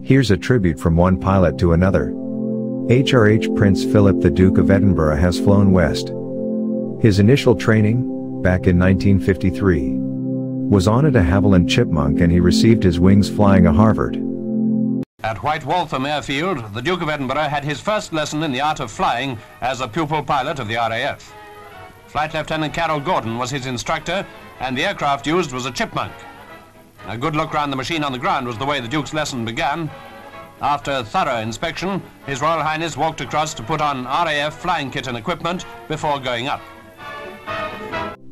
Here's a tribute from one pilot to another. HRH Prince Philip, the Duke of Edinburgh, has flown west. His initial training, back in 1953, was on a de Havilland Chipmunk, and he received his wings flying a Harvard. At White Waltham Airfield, the Duke of Edinburgh had his first lesson in the art of flying as a pupil pilot of the RAF. Flight Lieutenant Carol Gordon was his instructor, and the aircraft used was a Chipmunk. A good look round the machine on the ground was the way the Duke's lesson began. After thorough inspection, His Royal Highness walked across to put on RAF flying kit and equipment before going up.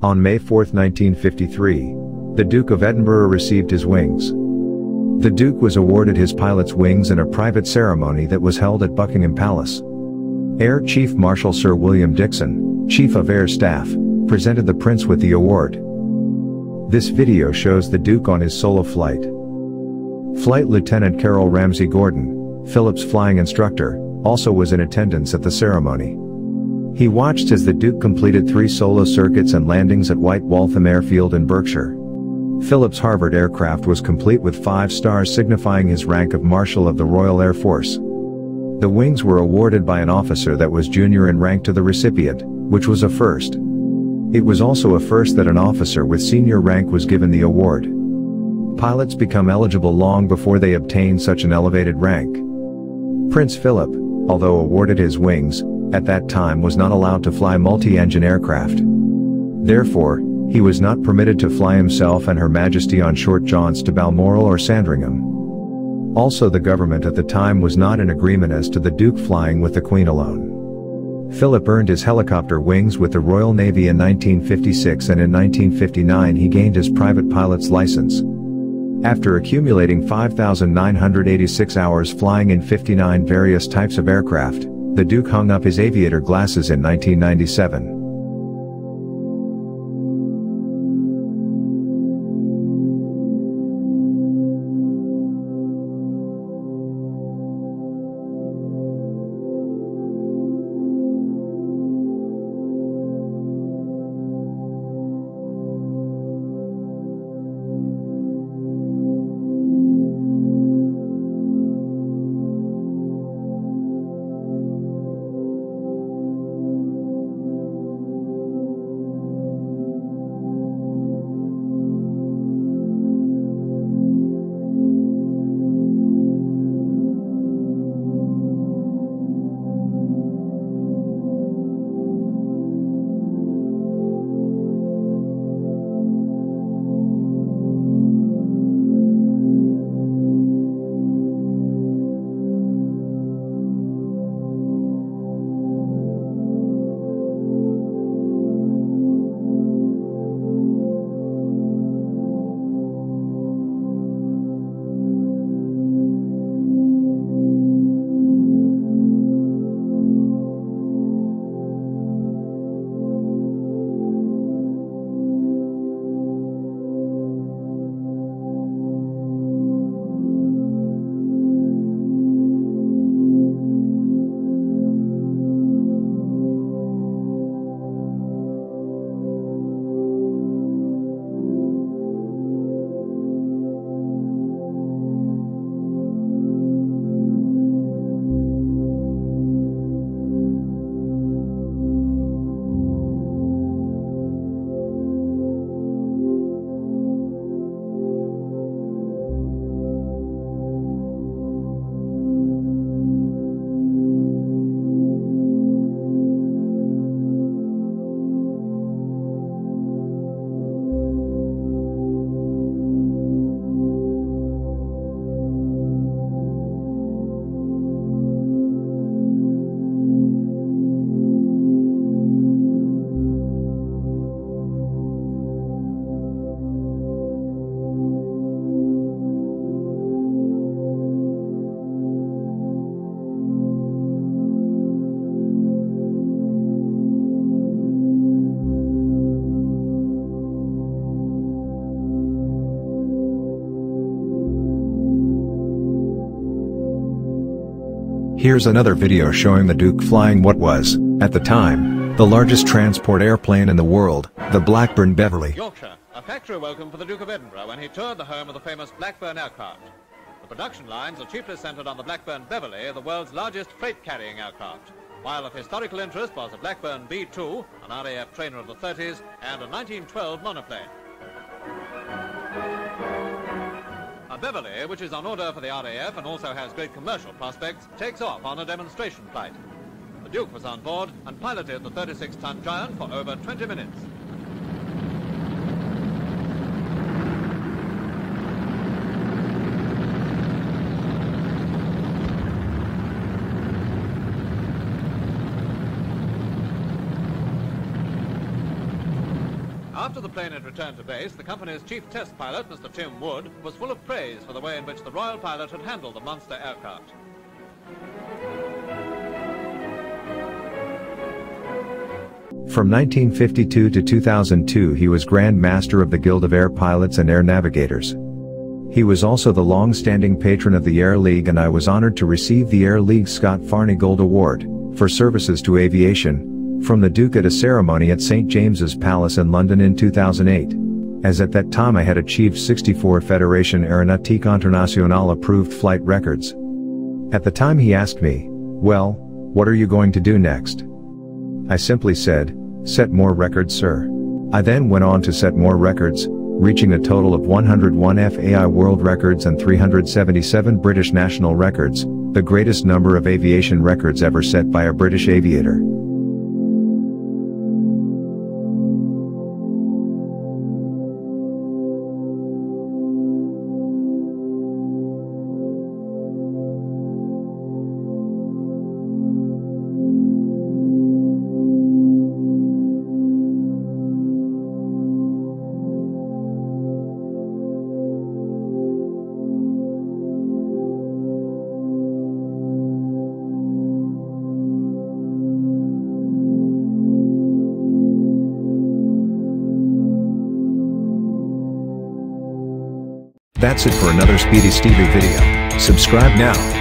On May 4, 1953, the Duke of Edinburgh received his wings. The Duke was awarded his pilot's wings in a private ceremony that was held at Buckingham Palace. Air Chief Marshal Sir William Dixon, Chief of Air Staff, presented the Prince with the award. This video shows the Duke on his solo flight. Flight Lieutenant Carol Ramsay Gordon, Philip's flying instructor, also was in attendance at the ceremony. He watched as the Duke completed 3 solo circuits and landings at White Waltham Airfield in Berkshire. Philip's Harvard aircraft was complete with 5 stars, signifying his rank of Marshal of the Royal Air Force. The wings were awarded by an officer that was junior in rank to the recipient, which was a first. It was also a first that an officer with senior rank was given the award. Pilots become eligible long before they obtain such an elevated rank. Prince Philip, although awarded his wings, at that time was not allowed to fly multi-engine aircraft. Therefore, he was not permitted to fly himself and Her Majesty on short jaunts to Balmoral or Sandringham. Also, the government at the time was not in agreement as to the Duke flying with the Queen alone. Philip earned his helicopter wings with the Royal Navy in 1956, and in 1959 he gained his private pilot's license. After accumulating 5,986 hours flying in 59 various types of aircraft, the Duke hung up his aviator glasses in 1997. Here's another video showing the Duke flying what was, at the time, the largest transport airplane in the world, the Blackburn Beverley. Yorkshire, a factory welcome for the Duke of Edinburgh when he toured the home of the famous Blackburn aircraft. The production lines are chiefly centred on the Blackburn Beverley, the world's largest freight-carrying aircraft, while of historical interest was the Blackburn B-2, an RAF trainer of the 30s, and a 1912 monoplane. A Beverley, which is on order for the RAF and also has great commercial prospects, takes off on a demonstration flight. The Duke was on board and piloted the 36-ton giant for over 20 minutes. After the plane had returned to base, the company's chief test pilot, Mr. Tim Wood, was full of praise for the way in which the Royal pilot had handled the monster aircraft. From 1952 to 2002 he was Grand Master of the Guild of Air Pilots and Air Navigators. He was also the long-standing patron of the Air League, and I was honored to receive the Air League Scott Farney Gold Award for services to aviation from the Duke at a ceremony at St. James's Palace in London in 2008, as at that time I had achieved 64 Fédération Aéronautique Internationale approved flight records. At the time he asked me, "Well, what are you going to do next?" I simply said, "Set more records, sir." I then went on to set more records, reaching a total of 101 FAI world records and 377 British national records, the greatest number of aviation records ever set by a British aviator. That's it for another Speedistevie video. Subscribe now.